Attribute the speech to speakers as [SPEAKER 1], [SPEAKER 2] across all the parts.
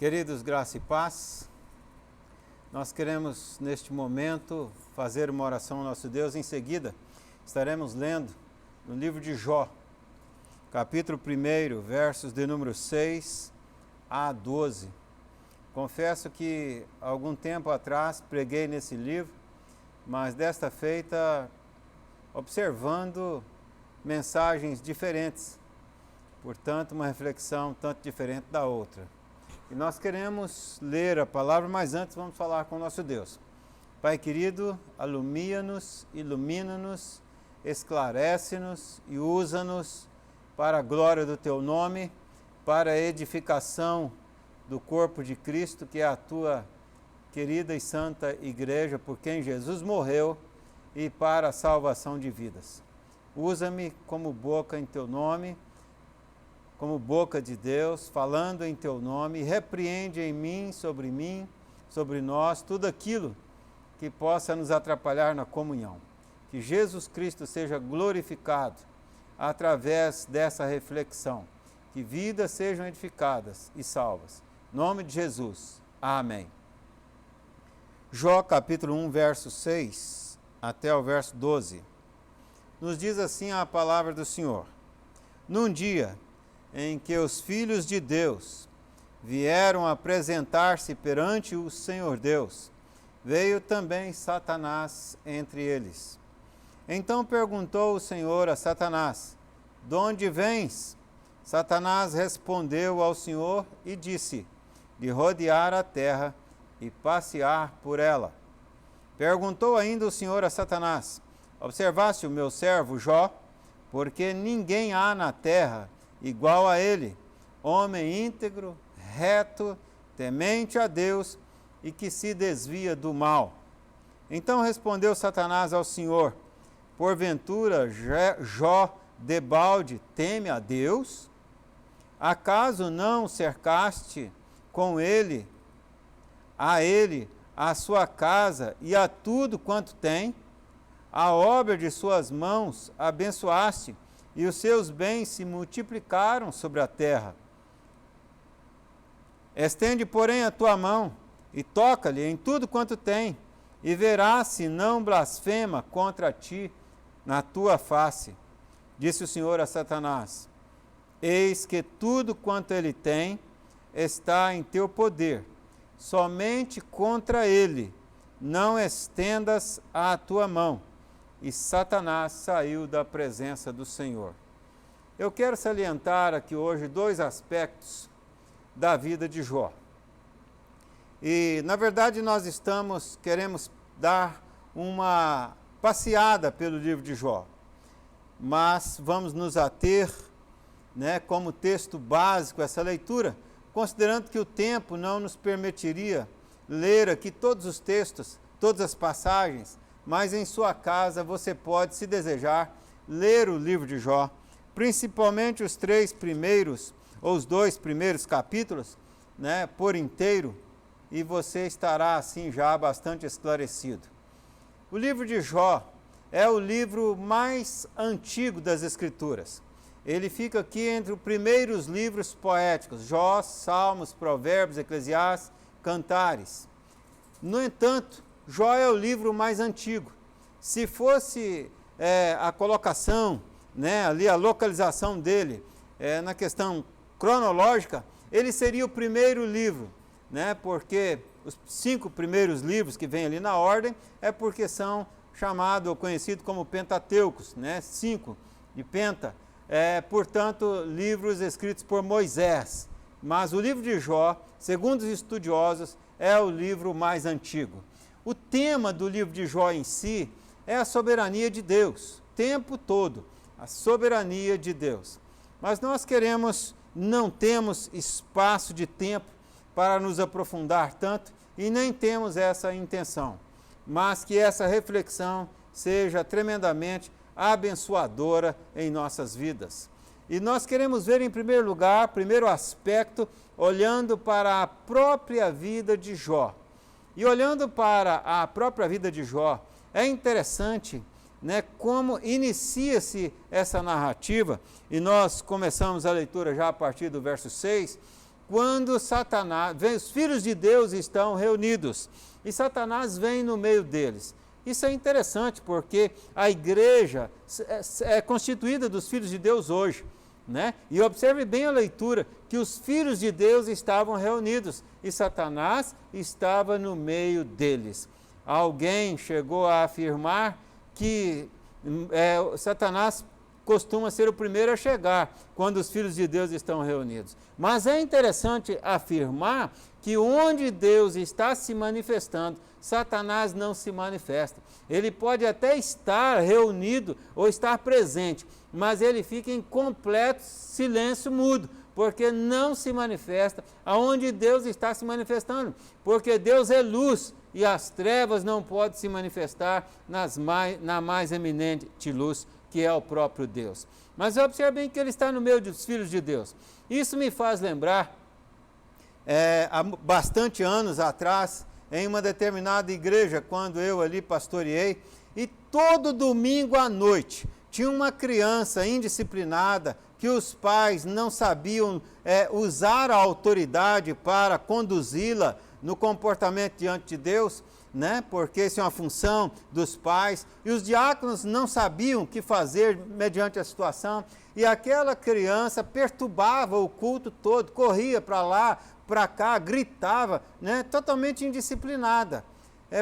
[SPEAKER 1] Queridos, graça e paz, nós queremos neste momento fazer uma oração ao nosso Deus. Em seguida estaremos lendo no livro de Jó, capítulo 1, versos de número 6 a 12. Confesso que algum tempo atrás preguei nesse livro, mas desta feita observando mensagens diferentes, portanto uma reflexão tanto diferente da outra. E nós queremos ler a palavra, mas antes vamos falar com o nosso Deus. Pai querido, alumia-nos, ilumina-nos, esclarece-nos e usa-nos para a glória do Teu nome, para a edificação do corpo de Cristo, que é a Tua querida e santa igreja, por quem Jesus morreu, e para a salvação de vidas. Usa-me como boca em Teu nome, como boca de Deus, falando em Teu nome, repreende em mim, sobre nós, tudo aquilo que possa nos atrapalhar na comunhão. Que Jesus Cristo seja glorificado através dessa reflexão, que vidas sejam edificadas e salvas. Em nome de Jesus. Amém. Jó capítulo 1, verso 6 até o verso 12. Nos diz assim a palavra do Senhor: Num dia em que os filhos de Deus vieram apresentar-se perante o Senhor Deus, veio também Satanás entre eles. Então perguntou o Senhor a Satanás: De onde vens? Satanás respondeu ao Senhor e disse: De rodear a terra e passear por ela. Perguntou ainda o Senhor a Satanás: Observaste o meu servo Jó? Porque ninguém há na terra igual a ele, homem íntegro, reto, temente a Deus e que se desvia do mal. Então respondeu Satanás ao Senhor: Porventura Jó debalde teme a Deus? Acaso não cercaste com ele, a sua casa e a tudo quanto tem? A obra de suas mãos abençoaste, e os seus bens se multiplicaram sobre a terra. Estende, porém, a tua mão e toca-lhe em tudo quanto tem, e verás se não blasfema contra ti na tua face. Disse o Senhor a Satanás: Eis que tudo quanto ele tem está em teu poder, somente contra ele não estendas a tua mão. E Satanás saiu da presença do Senhor. Eu quero salientar aqui hoje dois aspectos da vida de Jó. E, na verdade, nós queremos dar uma passeada pelo livro de Jó, mas vamos nos ater, como texto básico essa leitura, considerando que o tempo não nos permitiria ler aqui todos os textos, todas as passagens, mas em sua casa você pode, se desejar, ler o livro de Jó, principalmente os 3 primeiros, ou os 2 primeiros capítulos, por inteiro, e você estará assim já bastante esclarecido. O livro de Jó é o livro mais antigo das Escrituras. Ele fica aqui entre os primeiros livros poéticos: Jó, Salmos, Provérbios, Eclesiastes, Cantares. No entanto, Jó é o livro mais antigo. Se fosse a colocação, ali a localização dele, na questão cronológica, ele seria o primeiro livro, porque os 5 primeiros livros que vêm ali na ordem é porque são chamados ou conhecidos como Pentateucos, 5 de Penta, portanto, livros escritos por Moisés. Mas o livro de Jó, segundo os estudiosos, é o livro mais antigo. O tema do livro de Jó em si é a soberania de Deus, o tempo todo, a soberania de Deus. Mas nós não temos espaço de tempo para nos aprofundar tanto e nem temos essa intenção, mas que essa reflexão seja tremendamente abençoadora em nossas vidas. E nós queremos ver em primeiro lugar, primeiro aspecto, olhando para a própria vida de Jó. E olhando para a própria vida de Jó, é interessante como inicia-se essa narrativa, e nós começamos a leitura já a partir do verso 6, quando Satanás, os filhos de Deus estão reunidos, e Satanás vem no meio deles. Isso é interessante, porque a igreja é constituída dos filhos de Deus hoje. E observe bem a leitura, que os filhos de Deus estavam reunidos e Satanás estava no meio deles. Alguém chegou a afirmar que Satanás costuma ser o primeiro a chegar quando os filhos de Deus estão reunidos. Mas é interessante afirmar que onde Deus está se manifestando, Satanás não se manifesta. Ele pode até estar reunido ou estar presente, mas ele fica em completo silêncio mudo, porque não se manifesta aonde Deus está se manifestando, porque Deus é luz e as trevas não podem se manifestar na mais eminente luz, que é o próprio Deus. Mas observe bem que ele está no meio dos filhos de Deus. Isso me faz lembrar, há bastante anos atrás, em uma determinada igreja, quando eu ali pastoreei, e todo domingo à noite tinha uma criança indisciplinada que os pais não sabiam usar a autoridade para conduzi-la no comportamento diante de Deus, né? Porque isso é uma função dos pais, e os diáconos não sabiam o que fazer mediante a situação, e aquela criança perturbava o culto todo, corria para lá, para cá, gritava, né? Totalmente indisciplinada.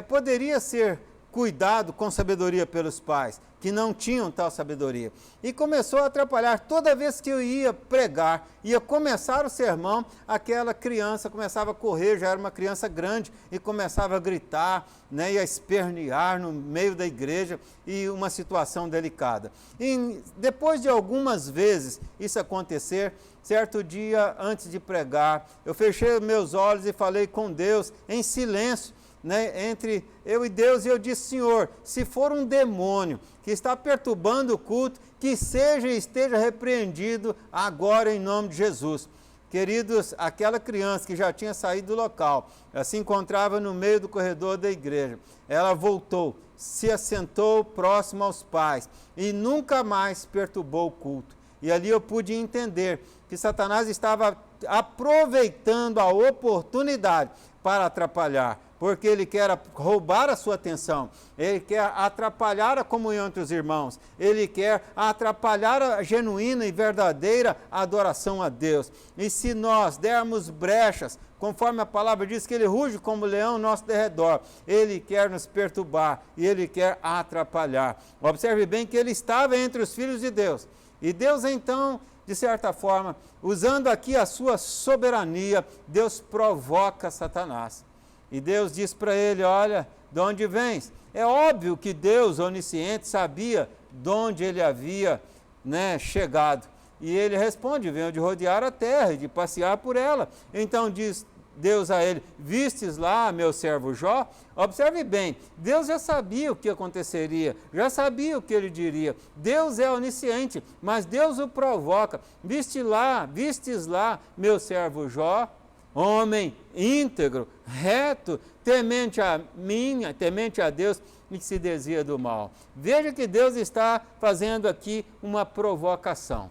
[SPEAKER 1] Poderia ser cuidado com sabedoria pelos pais, que não tinham tal sabedoria. E começou a atrapalhar. Toda vez que eu ia pregar, ia começar o sermão, aquela criança começava a correr, já era uma criança grande, e começava a gritar, né, e a espernear no meio da igreja, e uma situação delicada. E depois de algumas vezes isso acontecer, certo dia, antes de pregar, eu fechei meus olhos e falei com Deus em silêncio, né, entre eu e Deus, e eu disse: Senhor, se for um demônio que está perturbando o culto, que seja e esteja repreendido agora em nome de Jesus. Queridos, aquela criança que já tinha saído do local, ela se encontrava no meio do corredor da igreja, ela voltou, se assentou próximo aos pais e nunca mais perturbou o culto. E ali eu pude entender que Satanás estava aproveitando a oportunidade para atrapalhar, porque ele quer roubar a sua atenção, ele quer atrapalhar a comunhão entre os irmãos, ele quer atrapalhar a genuína e verdadeira adoração a Deus. E se nós dermos brechas, conforme a palavra diz que ele ruge como leão ao nosso derredor, ele quer nos perturbar e ele quer atrapalhar. Observe bem que ele estava entre os filhos de Deus, e Deus então, de certa forma, usando aqui a sua soberania, Deus provoca Satanás. E Deus diz para ele: olha, de onde vens? É óbvio que Deus, onisciente, sabia de onde ele havia, né, chegado. E ele responde: venho de rodear a terra e de passear por ela. Então diz Deus a ele: vistes lá meu servo Jó? Observe bem, Deus já sabia o que aconteceria, já sabia o que ele diria. Deus é onisciente, mas Deus o provoca: vistes lá meu servo Jó? Homem íntegro, reto, temente a Deus e que se desvia do mal. Veja que Deus está fazendo aqui uma provocação,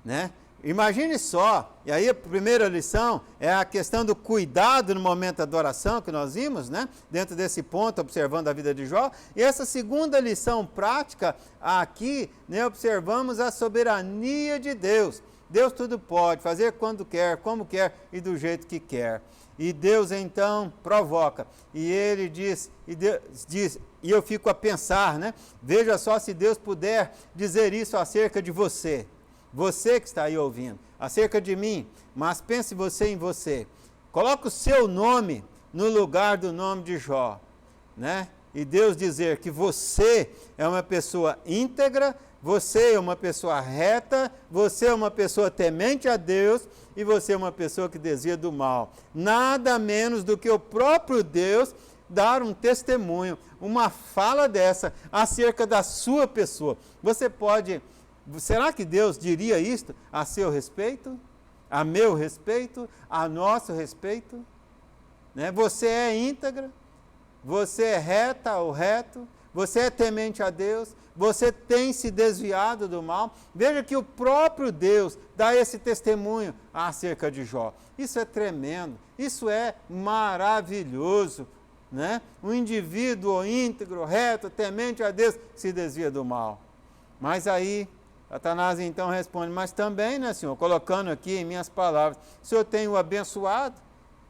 [SPEAKER 1] né? Imagine só, e aí a primeira lição é a questão do cuidado no momento da adoração, que nós vimos, né? Dentro desse ponto, observando a vida de Jó. E essa segunda lição prática aqui, né, observamos a soberania de Deus. Deus tudo pode, fazer quando quer, como quer e do jeito que quer. E Deus então provoca. E ele diz, e eu fico a pensar, né? Veja só se Deus puder dizer isso acerca de você. Você que está aí ouvindo, acerca de mim, mas pense você em você. Coloque o seu nome no lugar do nome de Jó, né? E Deus dizer que você é uma pessoa íntegra, você é uma pessoa reta, você é uma pessoa temente a Deus e você é uma pessoa que desvia do mal. Nada menos do que o próprio Deus dar um testemunho, uma fala dessa acerca da sua pessoa. Você pode... Será que Deus diria isto a seu respeito? A meu respeito? A nosso respeito? Né? Você é íntegra? Você é reta ou reto? Você é temente a Deus? Você tem se desviado do mal? Veja que o próprio Deus dá esse testemunho acerca de Jó. Isso é tremendo, isso é maravilhoso, né? Um indivíduo íntegro, reto, temente a Deus, se desvia do mal. Mas aí, Satanás então responde: mas também, né, Senhor, colocando aqui em minhas palavras, o Senhor tem o abençoado,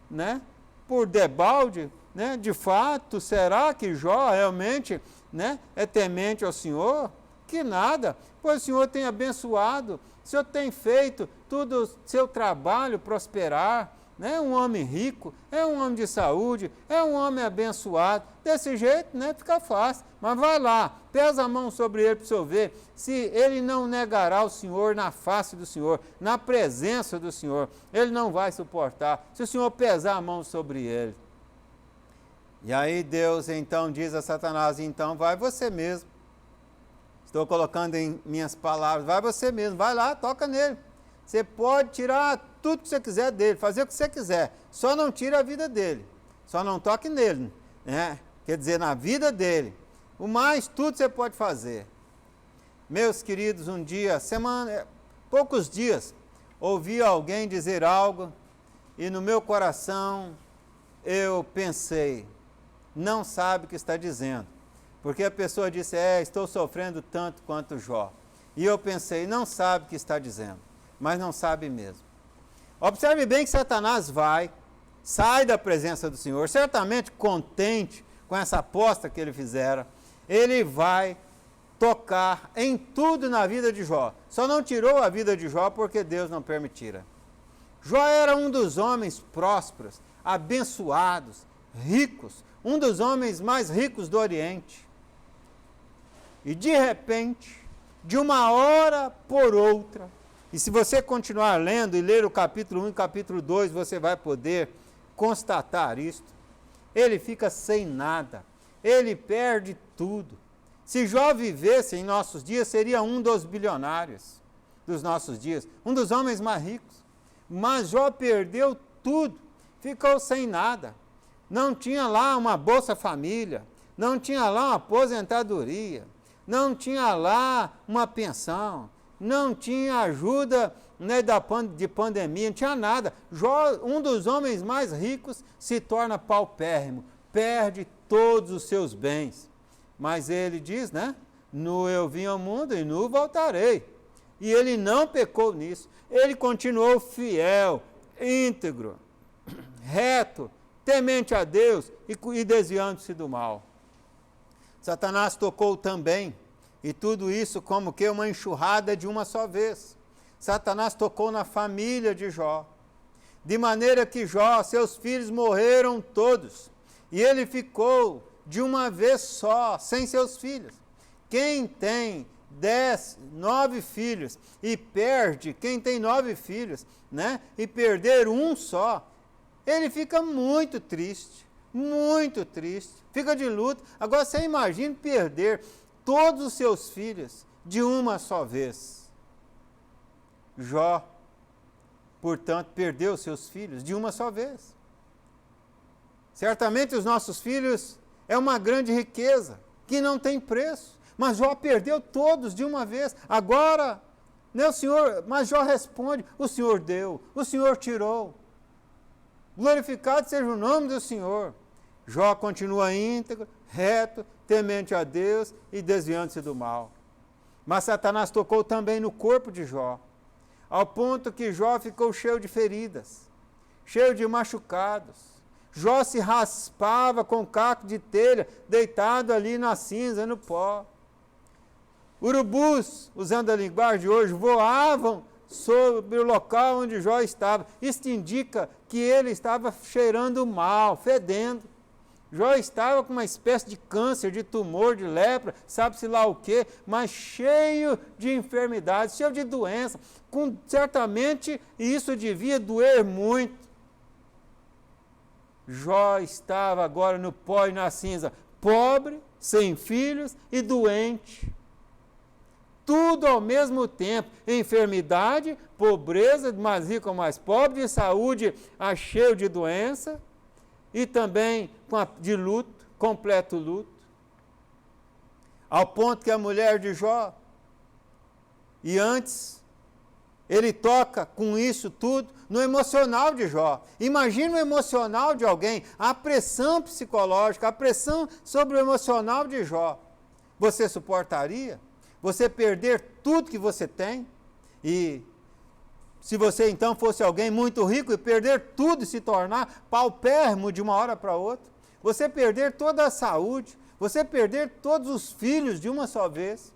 [SPEAKER 1] né? Por debalde, né? De fato, será que Jó realmente, né, é temente ao Senhor? Que nada, pois o Senhor tem abençoado, o Senhor tem feito todo o seu trabalho prosperar, né? Um homem rico, é um homem de saúde, é um homem abençoado. Desse jeito, né, fica fácil. Mas vai lá, pesa a mão sobre ele para o senhor ver se ele não negará o Senhor na face do Senhor, na presença do Senhor. Ele não vai suportar se o Senhor pesar a mão sobre ele. E aí Deus então diz a Satanás: então vai você mesmo. Estou colocando em minhas palavras, vai você mesmo, vai lá, toca nele. Você pode tirar tudo que você quiser dele, fazer o que você quiser, só não tire a vida dele, só não toque nele, né? Quer dizer, na vida dele. O mais, tudo você pode fazer. Meus queridos, um dia, poucos dias, ouvi alguém dizer algo e no meu coração eu pensei, não sabe o que está dizendo. Porque a pessoa disse, estou sofrendo tanto quanto Jó. E eu pensei, não sabe o que está dizendo, mas não sabe mesmo. Observe bem que Satanás sai da presença do Senhor, certamente contente com essa aposta que ele fizera, ele vai tocar em tudo na vida de Jó. Só não tirou a vida de Jó porque Deus não permitira. Jó era um dos homens prósperos, abençoados, ricos, um dos homens mais ricos do Oriente. E de repente, de uma hora por outra, e se você continuar lendo e ler o capítulo 1 e capítulo 2, você vai poder constatar isto. Ele fica sem nada, ele perde tudo. Se Jó vivesse em nossos dias, seria um dos bilionários dos nossos dias, um dos homens mais ricos. Mas Jó perdeu tudo, ficou sem nada. Não tinha lá uma Bolsa Família, não tinha lá uma aposentadoria, não tinha lá uma pensão, não tinha ajuda, né, de pandemia, não tinha nada. Jó, um dos homens mais ricos, se torna paupérrimo, perde todos os seus bens. Mas ele diz, né? Nu eu vim ao mundo e nu voltarei. E ele não pecou nisso. Ele continuou fiel, íntegro, reto, temente a Deus e desviando-se do mal. Satanás tocou também, e tudo isso como que uma enxurrada de uma só vez. Satanás tocou na família de Jó, de maneira que Jó, seus filhos morreram todos, e ele ficou de uma vez só, sem seus filhos. Quem tem 9 filhos e perde, quem tem 9 filhos, né, e perder um só, ele fica muito triste, fica de luto. Agora você imagina perder todos os seus filhos de uma só vez. Jó, portanto, perdeu seus filhos de uma só vez. Certamente os nossos filhos é uma grande riqueza, que não tem preço. Mas Jó perdeu todos de uma vez. Agora, né, mas Jó responde, o Senhor deu, o Senhor tirou. Glorificado seja o nome do Senhor. Jó continua íntegro, reto, temente a Deus e desviando-se do mal. Mas Satanás tocou também no corpo de Jó, ao ponto que Jó ficou cheio de feridas, cheio de machucados. Jó se raspava com caco de telha, deitado ali na cinza, no pó. Urubus, usando a linguagem de hoje, voavam sobre o local onde Jó estava. Isto indica que ele estava cheirando mal, fedendo. Jó estava com uma espécie de câncer, de tumor, de lepra, sabe-se lá o quê, mas cheio de enfermidades, cheio de doença. Certamente isso devia doer muito. Jó estava agora no pó e na cinza, pobre, sem filhos e doente. Tudo ao mesmo tempo, enfermidade, pobreza, mais rico ou mais pobre, de saúde cheio de doença e também de luto, completo luto. Ao ponto que a mulher de Jó, e antes, ele toca com isso tudo no emocional de Jó. Imagina o emocional de alguém, a pressão psicológica, a pressão sobre o emocional de Jó. Você suportaria? Você perder tudo que você tem? E se você então fosse alguém muito rico e perder tudo e se tornar paupérrimo de uma hora para outra? Você perder toda a saúde? Você perder todos os filhos de uma só vez?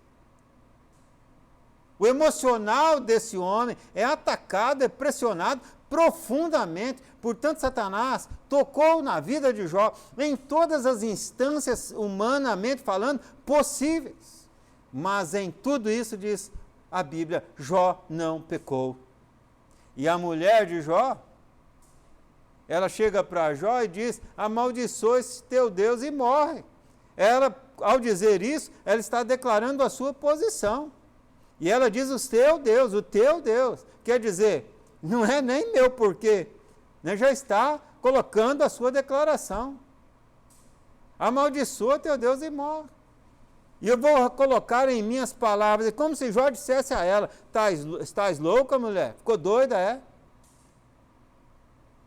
[SPEAKER 1] O emocional desse homem é atacado, é pressionado profundamente. Portanto, Satanás tocou na vida de Jó em todas as instâncias, humanamente falando, possíveis. Mas em tudo isso, diz a Bíblia, Jó não pecou. E a mulher de Jó, ela chega para Jó e diz, amaldiçoe-se teu Deus e morre. Ela, ao dizer isso, ela está declarando a sua posição. E ela diz o teu Deus. Quer dizer, não é nem meu porquê. Né? Já está colocando a sua declaração. Amaldiçoa teu Deus e morre. E eu vou colocar em minhas palavras, é como se Jó dissesse a ela, estás louca, mulher? Ficou doida, é?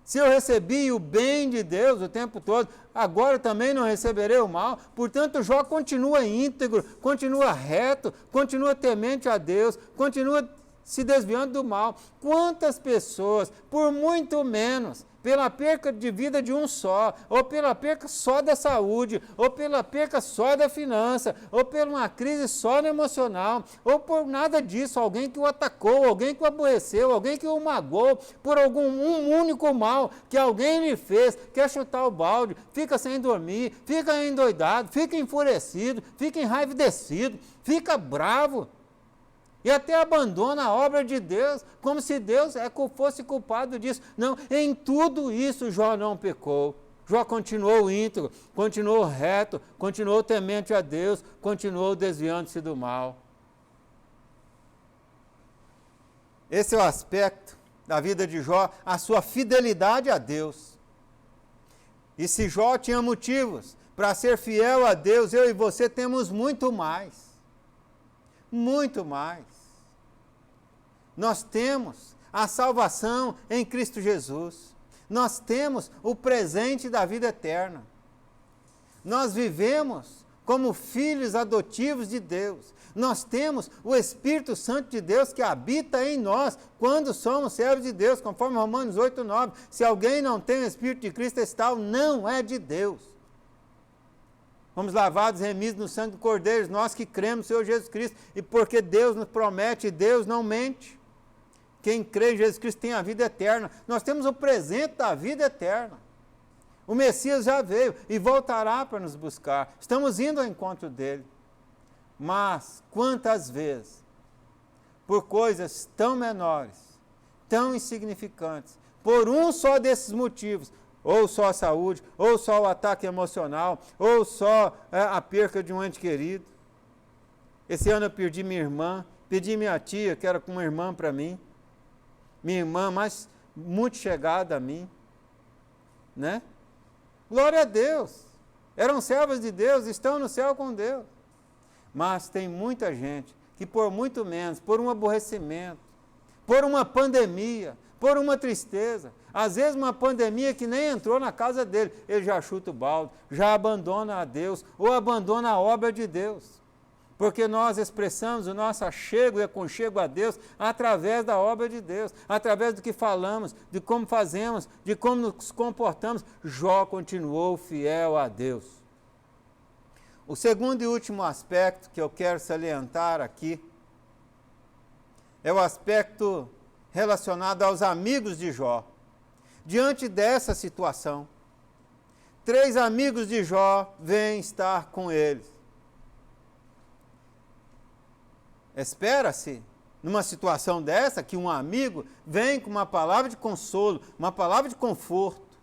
[SPEAKER 1] Se eu recebi o bem de Deus o tempo todo, agora também não receberei o mal. Portanto, Jó continua íntegro, continua reto, continua temente a Deus, continua se desviando do mal. Quantas pessoas, por muito menos, pela perca de vida de um só, ou pela perca só da saúde, ou pela perca só da finança, ou por uma crise só no emocional, ou por nada disso, alguém que o atacou, alguém que o aborreceu, alguém que o magoou, por um único mal que alguém lhe fez, quer chutar o balde, fica sem dormir, fica endoidado, fica enfurecido, fica enraivecido, fica bravo, e até abandona a obra de Deus, como se Deus fosse culpado disso. Não, em tudo isso Jó não pecou. Jó continuou íntegro, continuou reto, continuou temente a Deus, continuou desviando-se do mal. Esse é o aspecto da vida de Jó, a sua fidelidade a Deus. E se Jó tinha motivos para ser fiel a Deus, eu e você temos muito mais. Muito mais. Nós temos a salvação em Cristo Jesus. Nós temos o presente da vida eterna. Nós vivemos como filhos adotivos de Deus. Nós temos o Espírito Santo de Deus que habita em nós quando somos servos de Deus, conforme Romanos 8:9. Se alguém não tem o Espírito de Cristo, esse tal não é de Deus. Fomos lavados e remidos no sangue do Cordeiro, nós que cremos no Senhor Jesus Cristo, e porque Deus nos promete, Deus não mente. Quem crê em Jesus Cristo tem a vida eterna. Nós temos o presente da vida eterna. O Messias já veio e voltará para nos buscar. Estamos indo ao encontro dele. Mas quantas vezes, por coisas tão menores, tão insignificantes, por um só desses motivos, ou só a saúde, ou só o ataque emocional, ou só a perca de um ente querido. Esse ano eu perdi minha irmã, perdi minha tia, que era como uma irmã para mim, minha irmã mais muito chegada a mim, né? Glória a Deus, eram servas de Deus, estão no céu com Deus. Mas tem muita gente que por muito menos, por um aborrecimento, por uma pandemia, por uma tristeza, às vezes uma pandemia que nem entrou na casa dele, ele já chuta o balde, já abandona a Deus, ou abandona a obra de Deus. Porque nós expressamos o nosso achego e aconchego a Deus através da obra de Deus, através do que falamos, de como fazemos, de como nos comportamos. Jó continuou fiel a Deus. O segundo e último aspecto que eu quero salientar aqui é o aspecto relacionado aos amigos de Jó. Diante dessa situação, 3 amigos de Jó vêm estar com eles. Espera-se, numa situação dessa, que um amigo vem com uma palavra de consolo, uma palavra de conforto.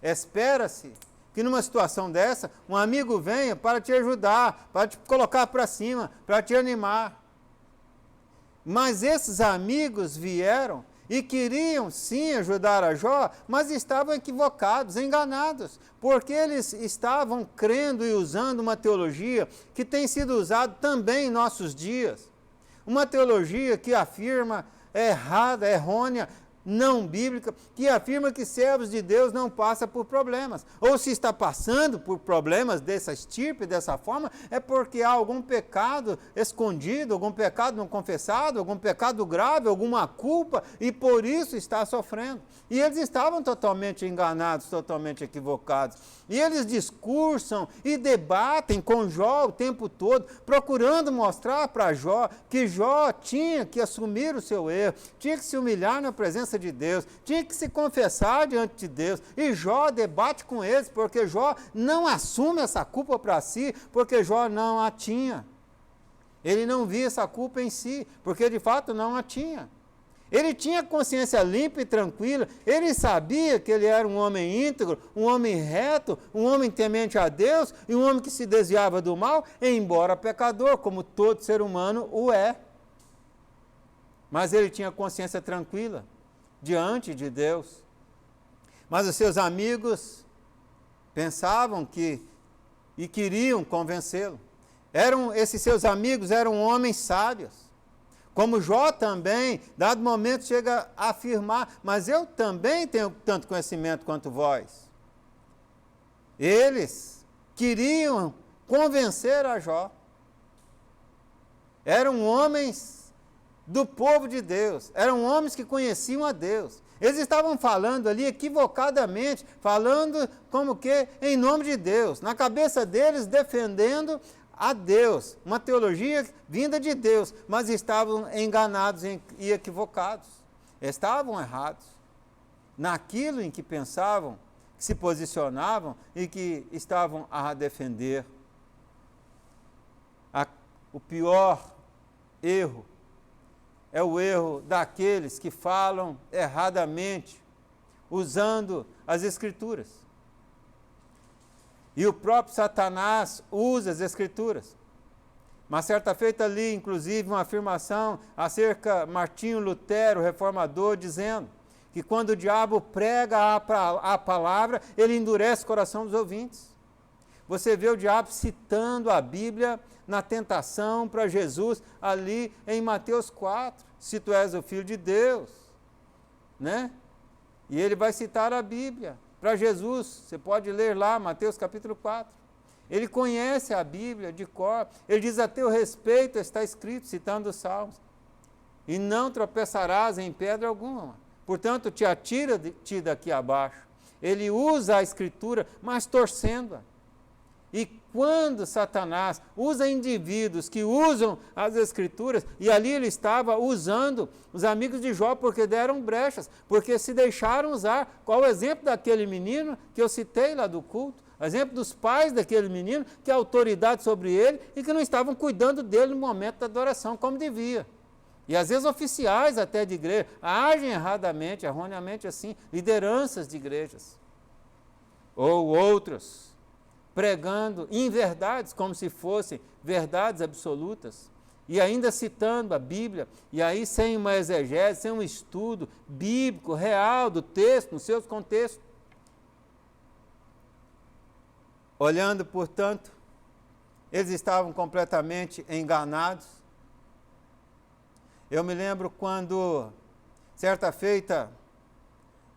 [SPEAKER 1] Espera-se que numa situação dessa, um amigo venha para te ajudar, para te colocar para cima, para te animar. Mas esses amigos vieram e queriam sim ajudar a Jó, mas estavam equivocados, enganados, porque eles estavam crendo e usando uma teologia que tem sido usada também em nossos dias. Uma teologia que afirma errada, errônea, não bíblica, que afirma que servos de Deus não passam por problemas. Ou se está passando por problemas dessa estirpe, dessa forma, é porque há algum pecado escondido, algum pecado não confessado, algum pecado grave, alguma culpa, e por isso está sofrendo. E eles estavam totalmente enganados, totalmente equivocados. E eles discursam e debatem com Jó o tempo todo, procurando mostrar para Jó que Jó tinha que assumir o seu erro, tinha que se humilhar na presença de Deus, tinha que se confessar diante de Deus. E Jó debate com eles, porque Jó não assume essa culpa para si, porque Jó não a tinha. Ele não via essa culpa em si, porque de fato não a tinha. Ele tinha consciência limpa e tranquila, ele sabia que ele era um homem íntegro, um homem reto, um homem temente a Deus e um homem que se desviava do mal, embora pecador, como todo ser humano o é. Mas ele tinha consciência tranquila diante de Deus. Mas os seus amigos pensavam que e queriam convencê-lo. Esses seus amigos eram homens sábios, Como Jó também, dado momento, chega a afirmar, mas eu também tenho tanto conhecimento quanto vós. Eles queriam convencer a Jó. Eram homens do povo de Deus, eram homens que conheciam a Deus. Eles estavam falando ali equivocadamente, falando como que em nome de Deus, na cabeça deles defendendo a Deus, uma teologia vinda de Deus, mas estavam enganados e equivocados, estavam errados naquilo em que pensavam, que se posicionavam e que estavam a defender. O pior erro é o erro daqueles que falam erradamente, usando as Escrituras. E o próprio Satanás usa as Escrituras. Mas certa feita ali, inclusive, uma afirmação acerca de Martinho Lutero, reformador, dizendo que quando o diabo prega a palavra, ele endurece o coração dos ouvintes. Você vê o diabo citando a Bíblia na tentação para Jesus, ali em Mateus 4, se tu és o Filho de Deus, né? E ele vai citar a Bíblia para Jesus, você pode ler lá, Mateus capítulo 4. Ele conhece a Bíblia de cor, ele diz: a teu respeito está escrito, citando os Salmos, e não tropeçarás em pedra alguma, portanto te atira de ti daqui abaixo. Ele usa a Escritura, mas torcendo-a. E quando Satanás usa indivíduos que usam as Escrituras, e ali ele estava usando os amigos de Jó porque deram brechas, porque se deixaram usar. Qual o exemplo daquele menino que eu citei lá do culto? O exemplo dos pais daquele menino, que a autoridade sobre ele e que não estavam cuidando dele no momento da adoração como devia. E às vezes oficiais até de igreja agem erradamente, erroneamente assim, lideranças de igrejas. Ou outros pregando inverdades como se fossem verdades absolutas, e ainda citando a Bíblia, e aí sem uma exegese, sem um estudo bíblico, real do texto, nos seus contextos. Olhando, portanto, eles estavam completamente enganados. Eu me lembro quando, certa feita,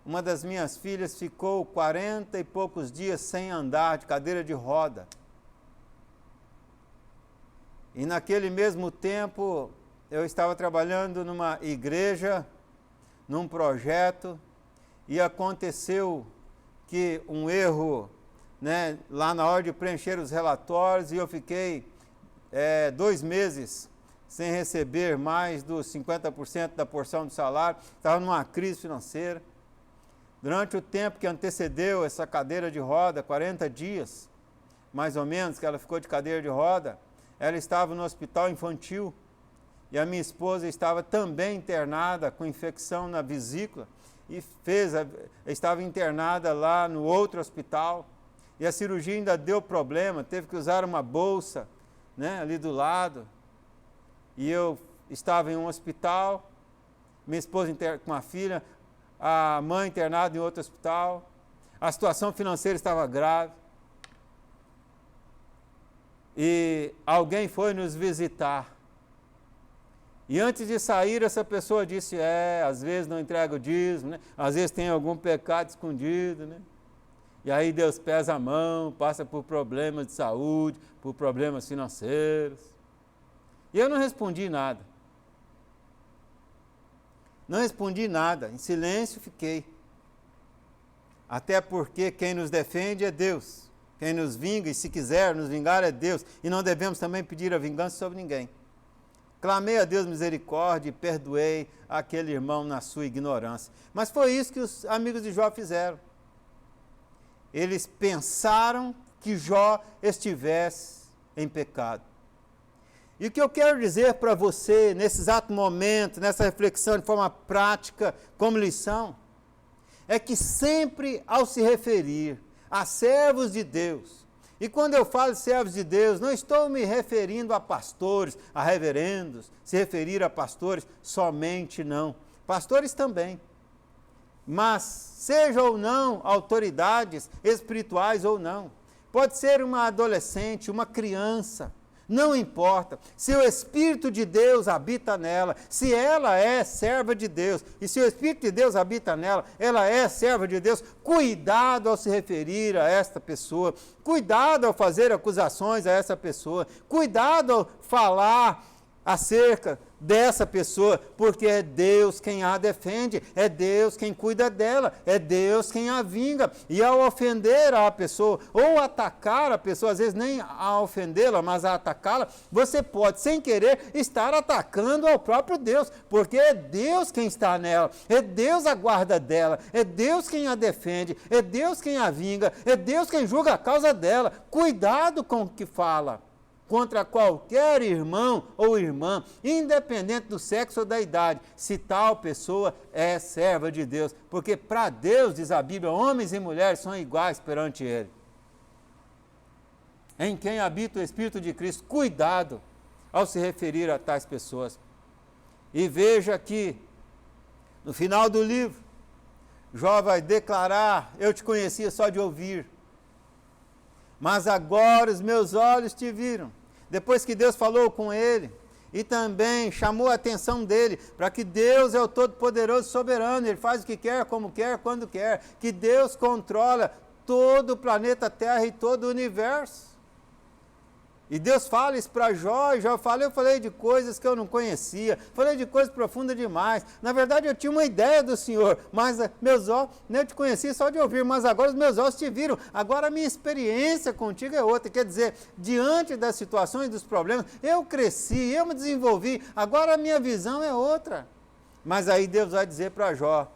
[SPEAKER 1] uma das minhas filhas ficou 40 e poucos dias sem andar, de cadeira de roda. E naquele mesmo tempo, eu estava trabalhando numa igreja, num projeto, e aconteceu que um erro, né, lá na hora de preencher os relatórios, e eu fiquei 2 meses sem receber mais dos 50% da porção do salário, estava numa crise financeira. Durante o tempo que antecedeu essa cadeira de roda, 40 dias, mais ou menos, que ela ficou de cadeira de roda, ela estava no hospital infantil, e a minha esposa estava também internada com infecção na vesícula, e estava internada lá no outro hospital, e a cirurgia ainda deu problema, teve que usar uma bolsa, né, ali do lado, e eu estava em um hospital, minha esposa com uma filha, a mãe internada em outro hospital, a situação financeira estava grave, e alguém foi nos visitar, e antes de sair essa pessoa disse: às vezes não entrega o dízimo, né? Às vezes tem algum pecado escondido, né? E aí Deus pesa a mão, passa por problemas de saúde, por problemas financeiros. E eu não respondi nada. Não respondi nada, em silêncio fiquei. Até porque quem nos defende é Deus. Quem nos vinga, e se quiser nos vingar, é Deus. E não devemos também pedir a vingança sobre ninguém. Clamei a Deus misericórdia e perdoei aquele irmão na sua ignorância. Mas foi isso que os amigos de Jó fizeram. Eles pensaram que Jó estivesse em pecado. E o que eu quero dizer para você, nesse exato momento, nessa reflexão de forma prática, como lição, é que sempre ao se referir a servos de Deus, e quando eu falo de servos de Deus, não estou me referindo a pastores, a reverendos, se referir a pastores somente não, pastores também, mas seja ou não autoridades espirituais ou não, pode ser uma adolescente, uma criança, não importa. Se o Espírito de Deus habita nela, se ela é serva de Deus, e se o Espírito de Deus habita nela, ela é serva de Deus, cuidado ao se referir a esta pessoa, cuidado ao fazer acusações a essa pessoa, cuidado ao falar acerca dessa pessoa, porque é Deus quem a defende, é Deus quem cuida dela, é Deus quem a vinga. E ao ofender a pessoa, ou atacar a pessoa, às vezes nem a ofendê-la, mas a atacá-la, você pode, sem querer, estar atacando ao próprio Deus, porque é Deus quem está nela, é Deus a guarda dela, é Deus quem a defende, é Deus quem a vinga, é Deus quem julga a causa dela. Cuidado com o que fala contra qualquer irmão ou irmã, independente do sexo ou da idade, se tal pessoa é serva de Deus. Porque para Deus, diz a Bíblia, homens e mulheres são iguais perante Ele. Em quem habita o Espírito de Cristo, cuidado ao se referir a tais pessoas. E veja que, no final do livro, Jó vai declarar: eu te conhecia só de ouvir, mas agora os meus olhos te viram. Depois que Deus falou com ele, e também chamou a atenção dele, para que Deus é o Todo-Poderoso e Soberano, Ele faz o que quer, como quer, quando quer, que Deus controla todo o planeta Terra e todo o universo. E Deus fala isso para Jó, e Jó fala: eu falei de coisas que eu não conhecia, falei de coisas profundas demais. Na verdade, eu tinha uma ideia do Senhor, mas meus olhos, eu te conhecia só de ouvir, mas agora os meus olhos te viram. Agora a minha experiência contigo é outra. Quer dizer, diante das situações, dos problemas, eu cresci, eu me desenvolvi, agora a minha visão é outra. Mas aí Deus vai dizer para Jó: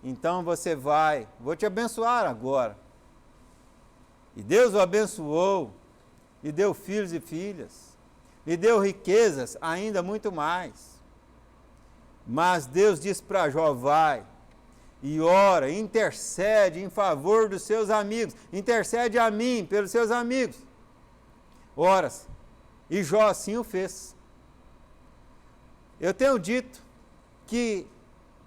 [SPEAKER 1] então você vai, vou te abençoar agora. E Deus o abençoou, lhe deu filhos e filhas, lhe deu riquezas, ainda muito mais. Mas Deus diz para Jó: vai e ora, intercede em favor dos seus amigos, intercede a mim pelos seus amigos. Ora, e Jó assim o fez. Eu tenho dito que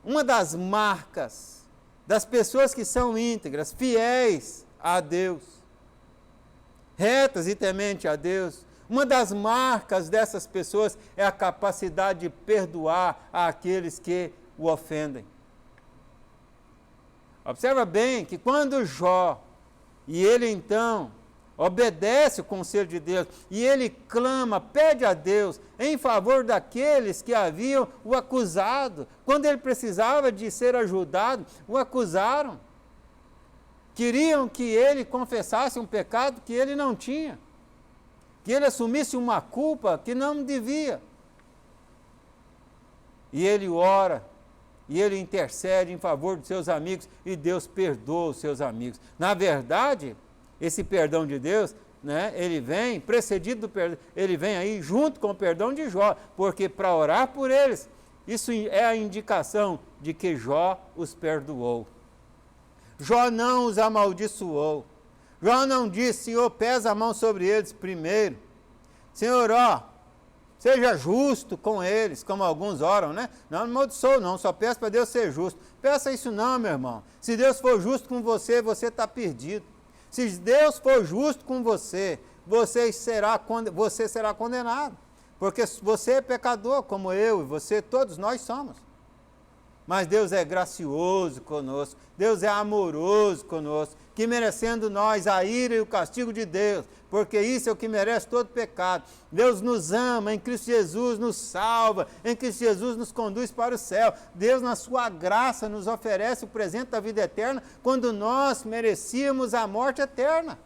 [SPEAKER 1] uma das marcas das pessoas que são íntegras, fiéis a Deus, retas e temente a Deus, uma das marcas dessas pessoas é a capacidade de perdoar aqueles que o ofendem. Observa bem que quando Jó, e ele então obedece o conselho de Deus, e ele clama, pede a Deus em favor daqueles que haviam o acusado, quando ele precisava de ser ajudado, o acusaram. Queriam que ele confessasse um pecado que ele não tinha, que ele assumisse uma culpa que não devia. E ele ora, e ele intercede em favor dos seus amigos, e Deus perdoa os seus amigos. Na verdade, esse perdão de Deus, ele vem precedido do perdão, ele vem aí junto com o perdão de Jó, porque para orar por eles, isso é a indicação de que Jó os perdoou. Jó não os amaldiçoou. Jó não disse: Senhor, pesa a mão sobre eles primeiro. Senhor, seja justo com eles, como alguns oram, né? Não amaldiçoou, não, só peço para Deus ser justo. Peça isso não, meu irmão. Se Deus for justo com você, você está perdido. Se Deus for justo com você, você será condenado. Porque você é pecador, como eu e você, todos nós somos. Mas Deus é gracioso conosco, Deus é amoroso conosco, que merecendo nós a ira e o castigo de Deus, porque isso é o que merece todo pecado. Deus nos ama, em Cristo Jesus nos salva, em Cristo Jesus nos conduz para o céu. Deus, na sua graça, nos oferece o presente da vida eterna, quando nós merecíamos a morte eterna.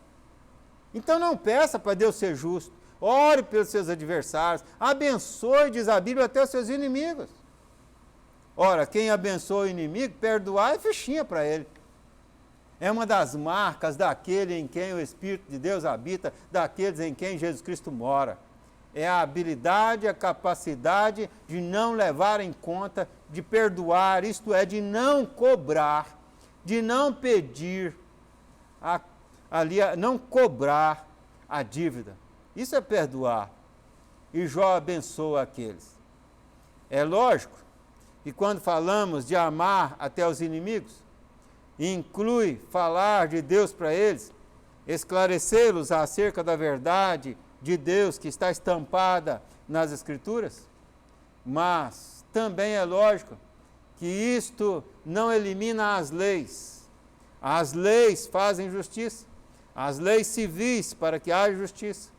[SPEAKER 1] Então não peça para Deus ser justo, ore pelos seus adversários, abençoe, diz a Bíblia, até os seus inimigos. Ora, quem abençoa o inimigo, perdoar é fichinha para ele. É uma das marcas daquele em quem o Espírito de Deus habita, daqueles em quem Jesus Cristo mora. É a habilidade, a capacidade de não levar em conta, de perdoar, isto é, de não cobrar, de não pedir, não cobrar a dívida. Isso é perdoar. E Jó abençoa aqueles. É lógico que quando falamos de amar até os inimigos, inclui falar de Deus para eles, esclarecê-los acerca da verdade de Deus que está estampada nas Escrituras, mas também é lógico que isto não elimina as leis. As leis fazem justiça, as leis civis para que haja justiça,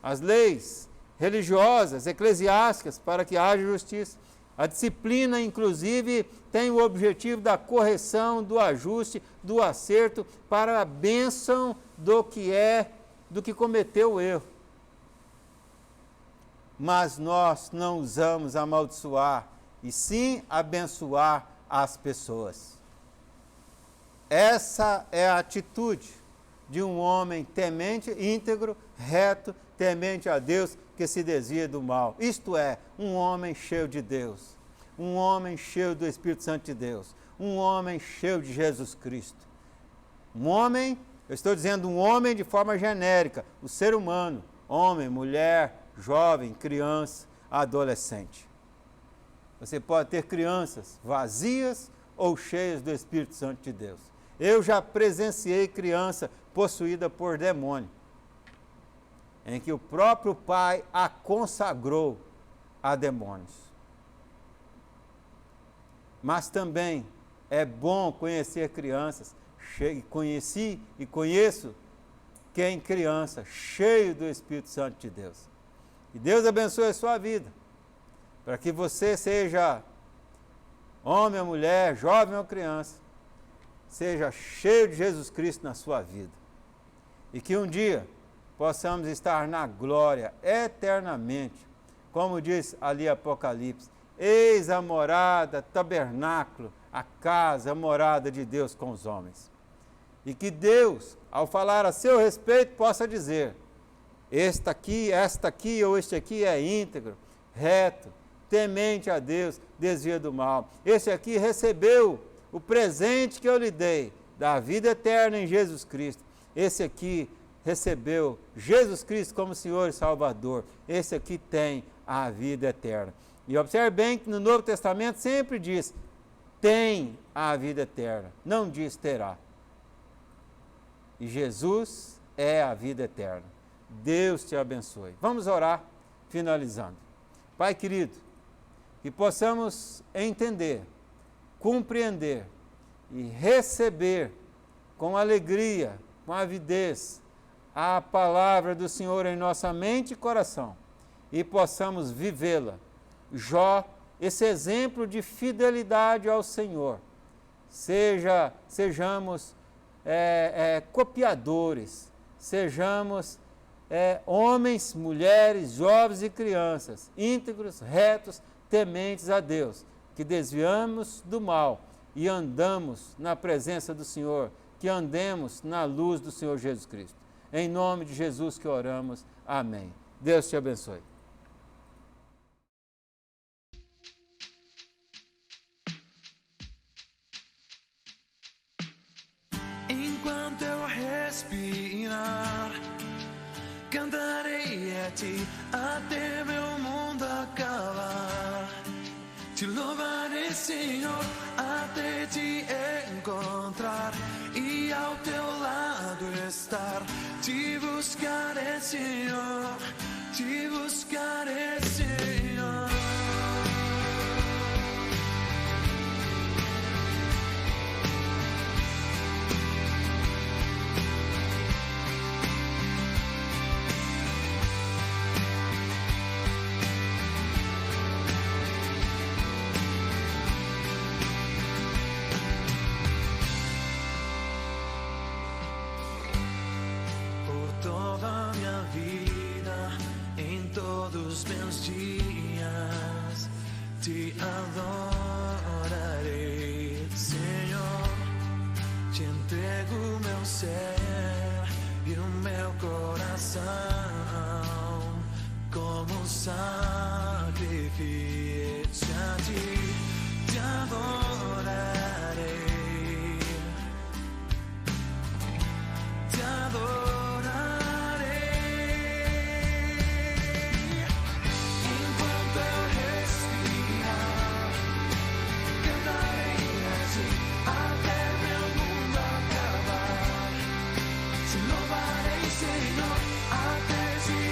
[SPEAKER 1] as leis religiosas, eclesiásticas para que haja justiça. A disciplina, inclusive, tem o objetivo da correção, do ajuste, do acerto, para a bênção do que cometeu o erro. Mas nós não usamos amaldiçoar, e sim abençoar as pessoas. Essa é a atitude de um homem temente, íntegro, reto, temente a Deus, que se desvia do mal. Isto é, um homem cheio de Deus, um homem cheio do Espírito Santo de Deus, um homem cheio de Jesus Cristo. Um homem, eu estou dizendo um homem de forma genérica, o ser humano, homem, mulher, jovem, criança, adolescente. Você pode ter crianças vazias ou cheias do Espírito Santo de Deus. Eu já presenciei criança possuída por demônio, em que o próprio pai a consagrou a demônios. Mas também é bom conhecer crianças, conheci e conheço quem criança, cheio do Espírito Santo de Deus. E Deus abençoe a sua vida, para que você seja homem ou mulher, jovem ou criança, seja cheio de Jesus Cristo na sua vida. E que um dia possamos estar na glória eternamente, como diz ali Apocalipse, eis a morada, tabernáculo, a casa, a morada de Deus com os homens. E que Deus, ao falar a seu respeito, possa dizer, esta aqui ou este aqui é íntegro, reto, temente a Deus, desvia do mal. Este aqui recebeu o presente que eu lhe dei, da vida eterna em Jesus Cristo. Esse aqui recebeu Jesus Cristo como Senhor e Salvador. Esse aqui tem a vida eterna. E observe bem que no Novo Testamento sempre diz, tem a vida eterna, não diz terá. E Jesus é a vida eterna. Deus te abençoe. Vamos orar, finalizando. Pai querido, que possamos entender, compreender e receber com alegria, com avidez, a palavra do Senhor em nossa mente e coração, e possamos vivê-la. Jó, esse exemplo de fidelidade ao Senhor, sejamos copiadores, sejamos homens, mulheres, jovens e crianças, íntegros, retos, tementes a Deus, que desviamos do mal e andamos na presença do Senhor, que andemos na luz do Senhor Jesus Cristo. Em nome de Jesus que oramos. Amém. Deus te abençoe.
[SPEAKER 2] Enquanto eu respirar, cantarei a ti até meu mundo acabar. Te louvarei, Senhor, até te encontrar e ao teu lado estar. Te buscarei, Senhor, te buscarei, Senhor. Todos meus dias te adorarei, Senhor. Te entrego meu ser e o meu coração como sacrifício a ti. Te adorarei, te adorarei. Senhor, até te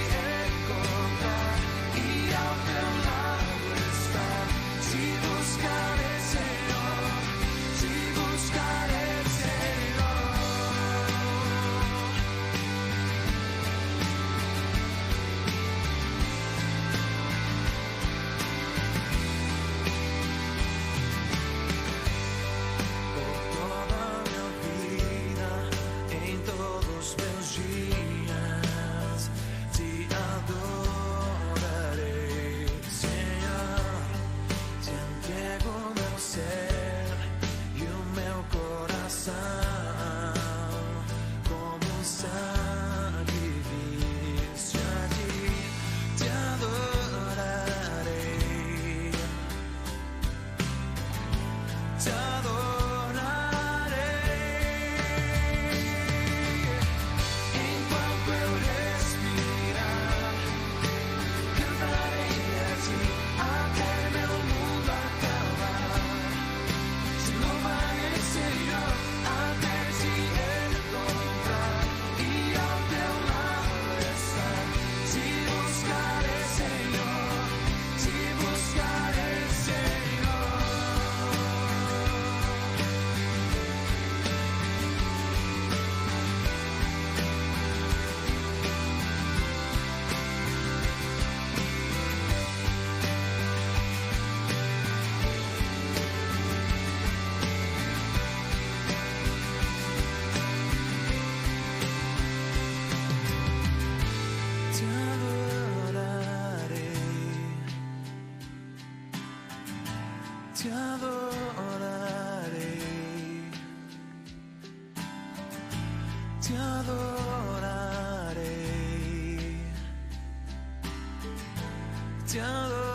[SPEAKER 2] te adoraré, te adoraré, te adoraré.